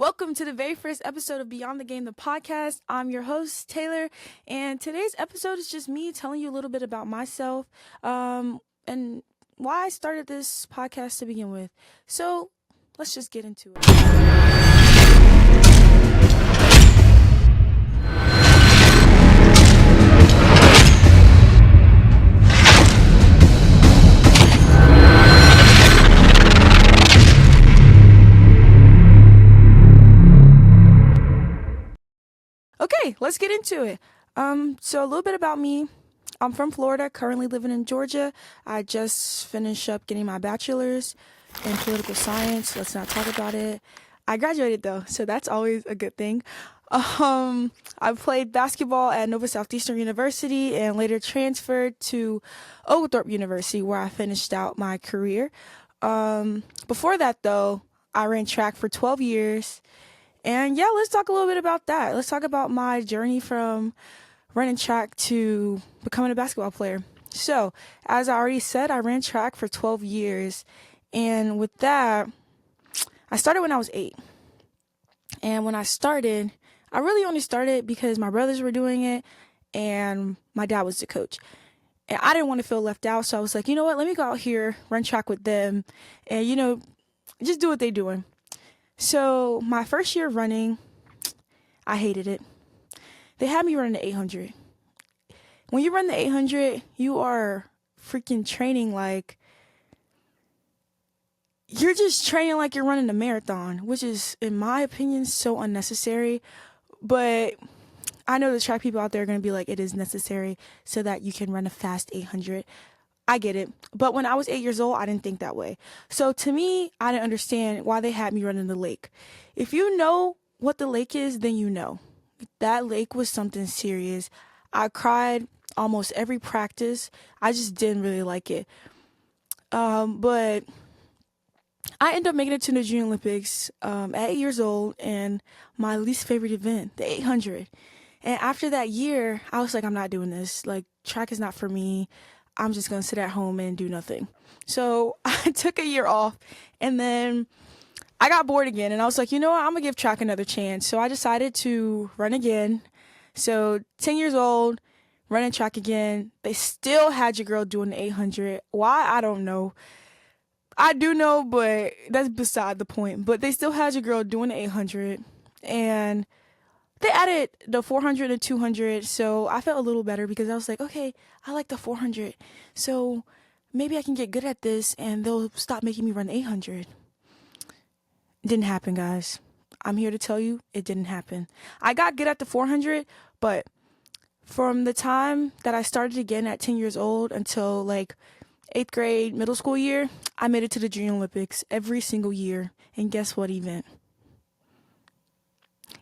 Welcome to the very first episode of Beyond the Game, the podcast. I'm your host, Taylor, and today's episode is just me telling you a little bit about myself and why I started this podcast to begin with. So let's just get into it. Okay, let's get into it. So a little bit about me. I'm from Florida, currently living in Georgia. I just finished up getting my bachelor's in political science. Let's not talk about it. I graduated though, so that's always a good thing. I played basketball at Nova Southeastern University and later transferred to Oglethorpe University where I finished out my career. Before that though, I ran track for 12 years. And yeah, let's talk a little bit about that. Let's talk about my journey from running track to becoming a basketball player. So, as I already said, I ran track for 12 years. And with that, I started when I was 8. And when I started, I really only started because my brothers were doing it and my dad was the coach. And I didn't want to feel left out. So I was like, you know what? Let me go out here, run track with them, and, just do what they're doing. So my first year running, I hated it. They had me running the 800. When you run the 800, you are freaking training like you're just training like you're running a marathon, which is, in my opinion, so unnecessary. But I know the track people out there are going to be like, it is necessary so that you can run a fast 800. I get it. But when I was 8 years old, I didn't think that way. So to me, I didn't understand why they had me running the lake. If you know what the lake is, then you know. That lake was something serious. I cried almost every practice. I just didn't really like it. But I ended up making it to the Junior Olympics at 8 years old, and my least favorite event, the 800. And after that year, I was like, I'm not doing this. Like, track is not for me. I'm just going to sit at home and do nothing. So I took a year off, and then I got bored again. And I was like, you know what? I'm going to give track another chance. So I decided to run again. So 10 years old, running track again. They still had your girl doing the 800. Why? I don't know. I do know, but that's beside the point. But they still had your girl doing the 800. And they added the 400 and 200, so I felt a little better because I was like, okay, I like the 400, so maybe I can get good at this and they'll stop making me run 800. It didn't happen, guys. I'm here to tell you it didn't happen. I got good at the 400, but from the time that I started again at 10 years old until like 8th grade, middle school year, I made it to the Junior Olympics every single year. And guess what event?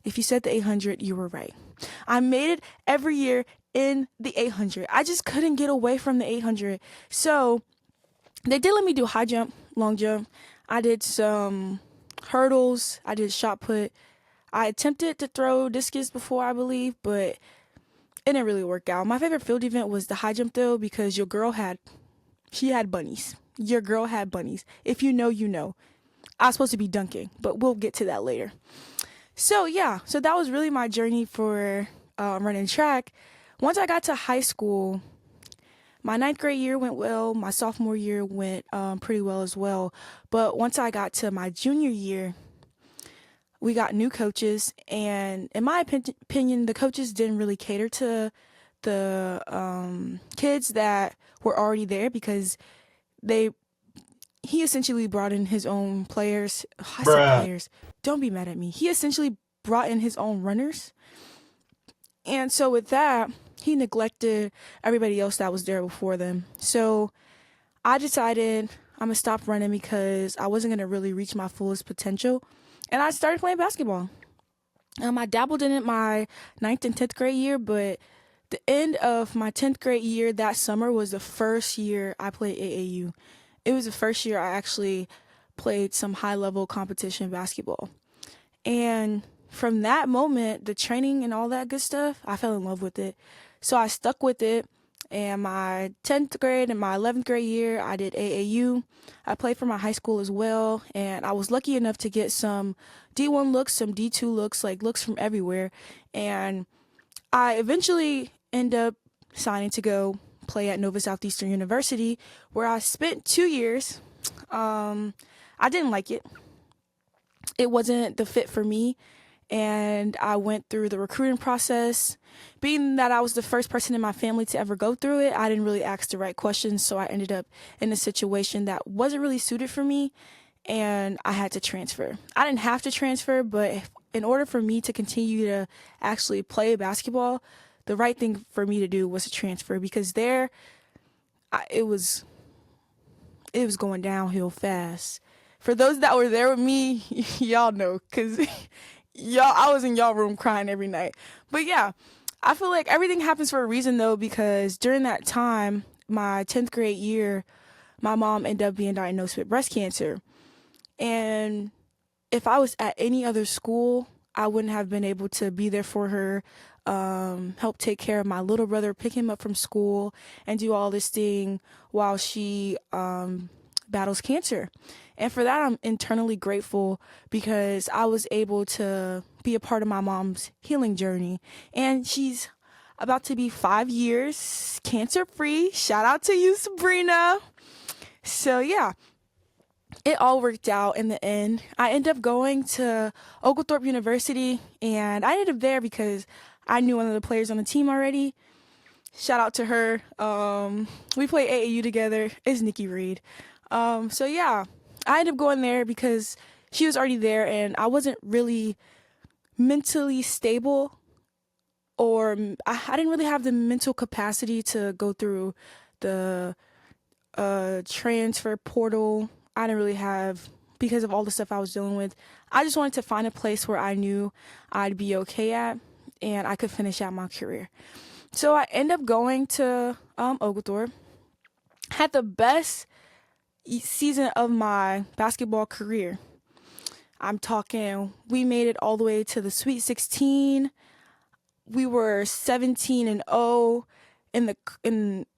If you said the 800, you were right. I made it every year in the 800. I just couldn't get away from the 800. So they did let me do high jump, long jump. I did some hurdles. I did shot put. I attempted to throw discus before, I believe, but it didn't really work out. My favorite field event was the high jump though, because she had bunnies. Your girl had bunnies. If you know, you know. I was supposed to be dunking, but we'll get to that later. So that was really my journey for running track. Once I got to high school, my 9th grade year went well. My sophomore year went pretty well as well. But once I got to my junior year, we got new coaches. And in my opinion, the coaches didn't really cater to the kids that were already there because he essentially brought in his own players. I said players. Don't be mad at me. He essentially brought in his own runners. And so with that, he neglected everybody else that was there before them. So I decided I'm going to stop running because I wasn't going to really reach my fullest potential. And I started playing basketball. I dabbled in it my 9th and 10th grade year, but the end of my 10th grade year that summer was the first year I played AAU. It was the first year I actually played some high-level competition basketball. And from that moment, the training and all that good stuff, I fell in love with it. So I stuck with it. And my 10th grade and my 11th grade year, I did AAU. I played for my high school as well, and I was lucky enough to get some D1 looks, some D2 looks, like looks from everywhere. And I eventually end up signing to go play at Nova Southeastern University, where I spent 2 years. I didn't like it. It wasn't the fit for me, and I went through the recruiting process. Being that I was the first person in my family to ever go through it, I didn't really ask the right questions, so I ended up in a situation that wasn't really suited for me, and I had to transfer. I didn't have to transfer, but in order for me to continue to actually play basketball, the right thing for me to do was to transfer, because it was going downhill fast. For those that were there with me, y'all know, because I was in y'all room crying every night. But yeah, I feel like everything happens for a reason, though, because during that time, my 10th grade year, my mom ended up being diagnosed with breast cancer. And if I was at any other school, I wouldn't have been able to be there for her, help take care of my little brother, pick him up from school, and do all this thing while she battles cancer. And for that, I'm internally grateful, because I was able to be a part of my mom's healing journey. And she's about to be 5 years cancer free. Shout out to you, Sabrina. So yeah, it all worked out in the end. I ended up going to Oglethorpe University, and I ended up there because I knew one of the players on the team already. Shout out to her. We play AAU together. It's Nikki Reed. So yeah, I ended up going there because she was already there, and I wasn't really mentally stable, or I didn't really have the mental capacity to go through the transfer portal. I didn't really have, because of all the stuff I was dealing with. I just wanted to find a place where I knew I'd be okay at, and I could finish out my career. So I ended up going to Oglethorpe. Had the best season of my basketball career. I'm talking, we made it all the way to the Sweet 16. We were 17-0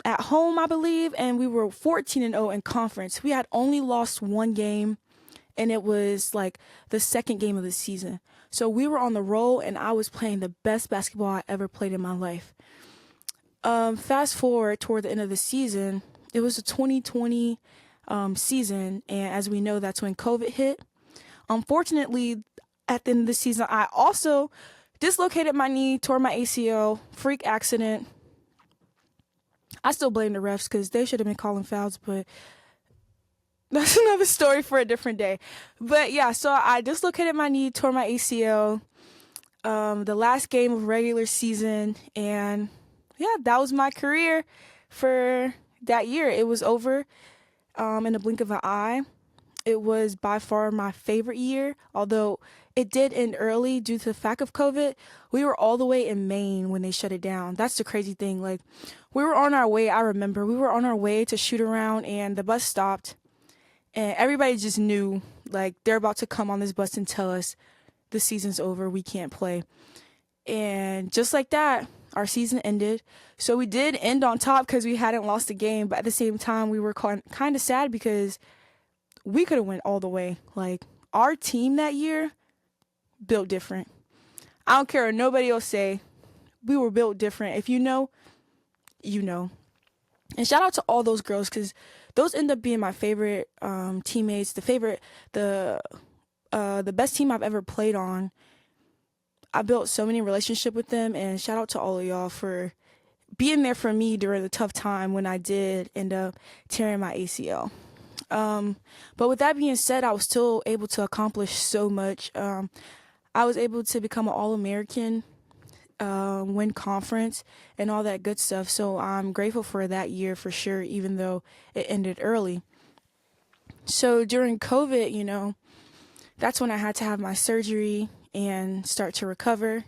at home, I believe, and we were 14-0 in conference. We had only lost one game, and it was like the second game of the season. So we were on the roll, and I was playing the best basketball I ever played in my life. Fast forward toward the end of the season, it was the 2020 season, and as we know, that's when COVID hit. Unfortunately, at the end of the season, I also dislocated my knee, tore my ACL, freak accident. I still blame the refs because they should have been calling fouls, but that's another story for a different day. But yeah, so I dislocated my knee, tore my ACL, the last game of regular season, and yeah, that was my career for that year. It was over in the blink of an eye. It was by far my favorite year, although it did end early due to the fact of COVID. We were all the way in Maine when they shut it down. That's the crazy thing. Like, we were on our way, I remember, we were on our way to shoot around, and the bus stopped, and everybody just knew, like, they're about to come on this bus and tell us the season's over, we can't play. And just like that, our season ended. So we did end on top because we hadn't lost a game, but at the same time, we were kind of sad because we could have went all the way. Like, our team that year built different. I don't care what nobody else say. We were built different. If you know, you know. And shout out to all those girls, because those end up being my favorite teammates. The best team I've ever played on. I built so many relationships with them, and shout out to all of y'all for being there for me during the tough time when I did end up tearing my ACL. But with that being said, I was still able to accomplish so much. I was able to become an All-American, win conference, and all that good stuff. So I'm grateful for that year for sure, even though it ended early. So during COVID, that's when I had to have my surgery and start to recover.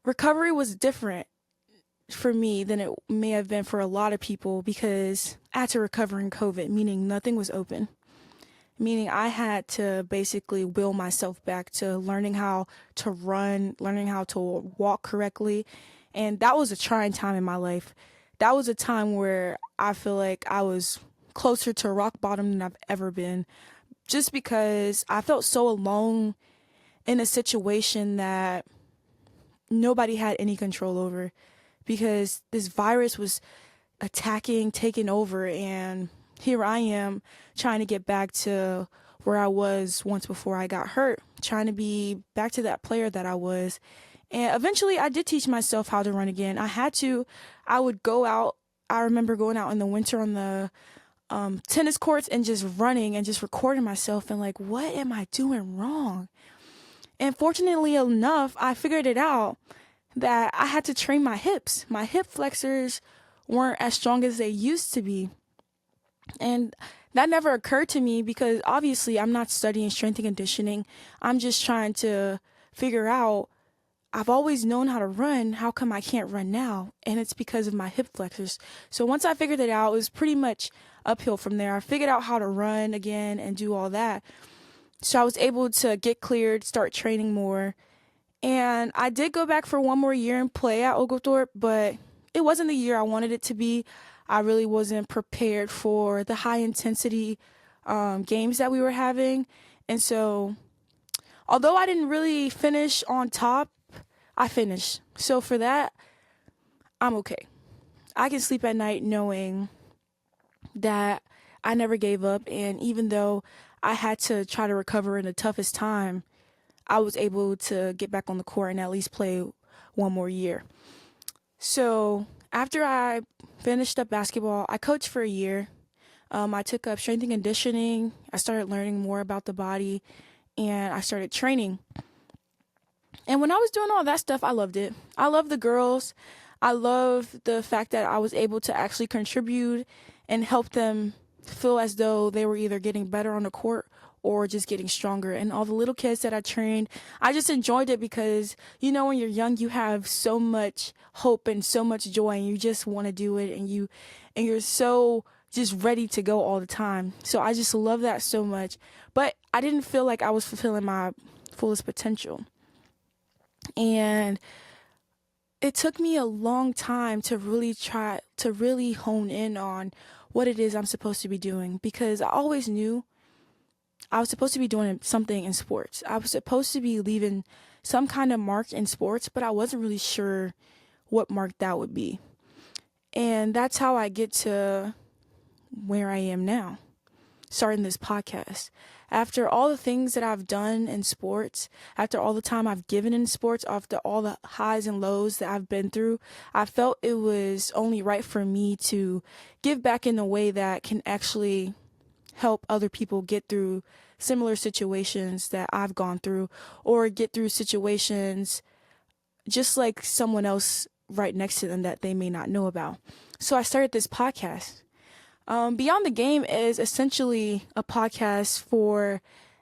Recovery was different for me than it may have been for a lot of people, because I had to recover in COVID, meaning nothing was open. Meaning I had to basically will myself back to learning how to run, learning how to walk correctly. And that was a trying time in my life. that was a time where I feel like I was closer to rock bottom than I've ever been, just because I felt so alone in a situation that nobody had any control over, because this virus was attacking, taking over, and here I am trying to get back to where I was once before I got hurt, trying to be back to that player that I was. And eventually I did teach myself how to run again. I had to. I would go out. I remember going out in the winter on the tennis courts and just running and just recording myself and like, what am I doing wrong? And fortunately enough, I figured it out that I had to train my hips. My hip flexors weren't as strong as they used to be. And that never occurred to me because obviously I'm not studying strength and conditioning. I'm just trying to figure out, I've always known how to run. How come I can't run now? And it's because of my hip flexors. So once I figured it out, it was pretty much uphill from there. I figured out how to run again and do all that. So I was able to get cleared, start training more. And I did go back for one more year and play at Oglethorpe, but it wasn't the year I wanted it to be. I really wasn't prepared for the high intensity games that we were having. And so, although I didn't really finish on top, I finished. So for that, I'm okay. I can sleep at night knowing that I never gave up. And even though I had to try to recover in the toughest time, I was able to get back on the court and at least play one more year. So after I finished up basketball, I coached for a year. I took up strength and conditioning. I started learning more about the body, and I started training. And when I was doing all that stuff, I loved it. I loved the girls. I loved the fact that I was able to actually contribute and help them feel as though they were either getting better on the court or just getting stronger. And all the little kids that I trained, I just enjoyed it because, you know, when you're young, you have so much hope and so much joy, and you just want to do it, and you're so just ready to go all the time. So I just love that so much. But I didn't feel like I was fulfilling my fullest potential. And it took me a long time to really hone in on what it is I'm supposed to be doing, because I always knew I was supposed to be doing something in sports. I was supposed to be leaving some kind of mark in sports, but I wasn't really sure what mark that would be. And that's how I get to where I am now, starting this podcast. After all the things that I've done in sports, after all the time I've given in sports, after all the highs and lows that I've been through, I felt it was only right for me to give back in a way that can actually help other people get through similar situations that I've gone through, or get through situations just like someone else right next to them that they may not know about. So I started this podcast. Beyond the Game is essentially a podcast for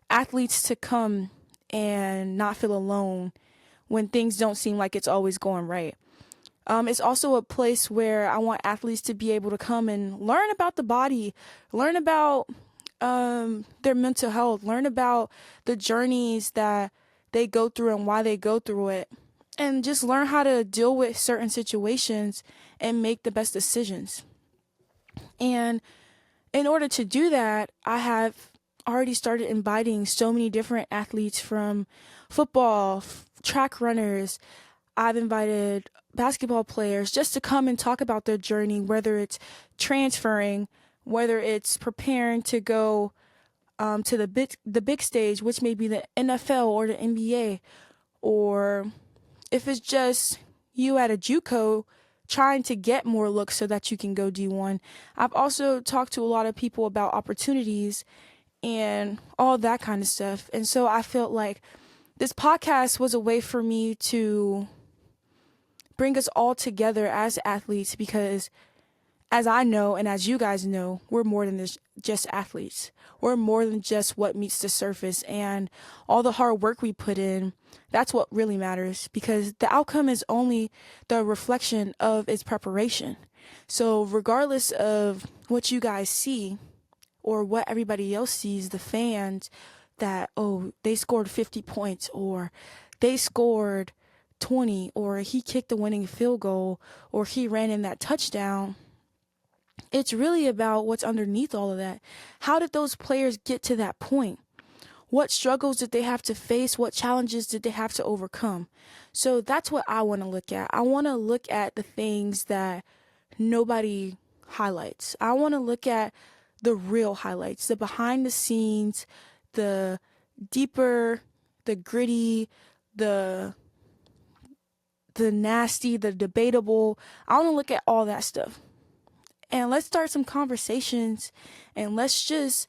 athletes to come and not feel alone when things don't seem like it's always going right. It's also a place where I want athletes to be able to come and learn about the body, learn about their mental health, learn about the journeys that they go through and why they go through it, and just learn how to deal with certain situations and make the best decisions. And in order to do that, I have already started inviting so many different athletes from football, track runners. I've invited basketball players just to come and talk about their journey, whether it's transferring, whether it's preparing to go to the big stage, which may be the NFL or the NBA, or if it's just you at a JUCO trying to get more looks so that you can go D1. I've also talked to a lot of people about opportunities and all that kind of stuff. And so I felt like this podcast was a way for me to bring us all together as athletes, because as I know, and as you guys know, we're more than just athletes. We're more than just what meets the surface, and all the hard work we put in, that's what really matters, because the outcome is only the reflection of its preparation. So regardless of what you guys see or what everybody else sees, the fans, that, oh, they scored 50 points or they scored 20, or he kicked the winning field goal, or he ran in that touchdown. It's really about what's underneath all of that. How did those players get to that point? What struggles did they have to face? What challenges did they have to overcome? So that's what I want to look at. I want to look at the things that nobody highlights. I want to look at the real highlights, the behind the scenes, the deeper, the gritty, the nasty, the debatable. I want to look at all that stuff. And let's start some conversations, and let's just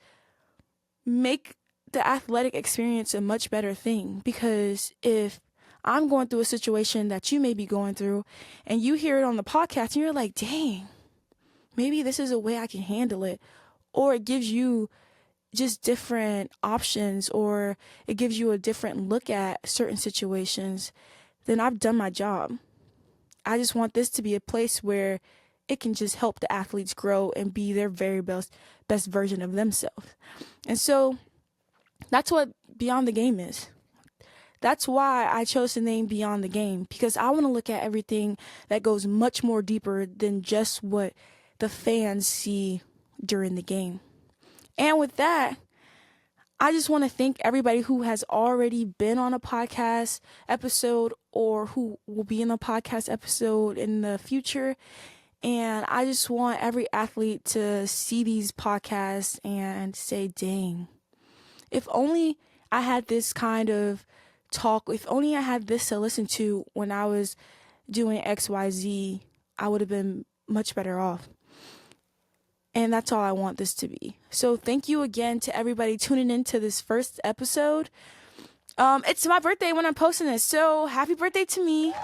make the athletic experience a much better thing. Because if I'm going through a situation that you may be going through and you hear it on the podcast and you're like, dang, maybe this is a way I can handle it, or it gives you just different options, or it gives you a different look at certain situations, then I've done my job. I just want this to be a place where it can just help the athletes grow and be their very best version of themselves. And so that's what Beyond the Game is. That's why I chose the name Beyond the Game, because I want to look at everything that goes much more deeper than just what the fans see during the game. And with that, I just want to thank everybody who has already been on a podcast episode or who will be in a podcast episode in the future. And I just want every athlete to see these podcasts and say, dang, if only I had this kind of talk, if only I had this to listen to when I was doing XYZ, I would have been much better off. And that's all I want this to be. So thank you again to everybody tuning in to this first episode. It's my birthday when I'm posting this, so happy birthday to me.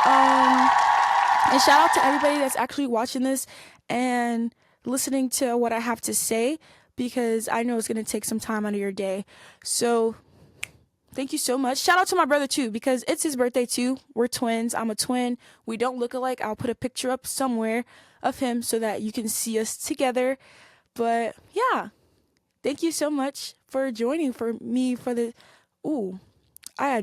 And shout out to everybody that's actually watching this and listening to what I have to say, because I know it's going to take some time out of your day. So thank you so much. Shout out to my brother too, because it's his birthday too. We're twins. I'm a twin. We don't look alike. I'll put a picture up somewhere of him so that you can see us together. But yeah, thank you so much for joining for me for the,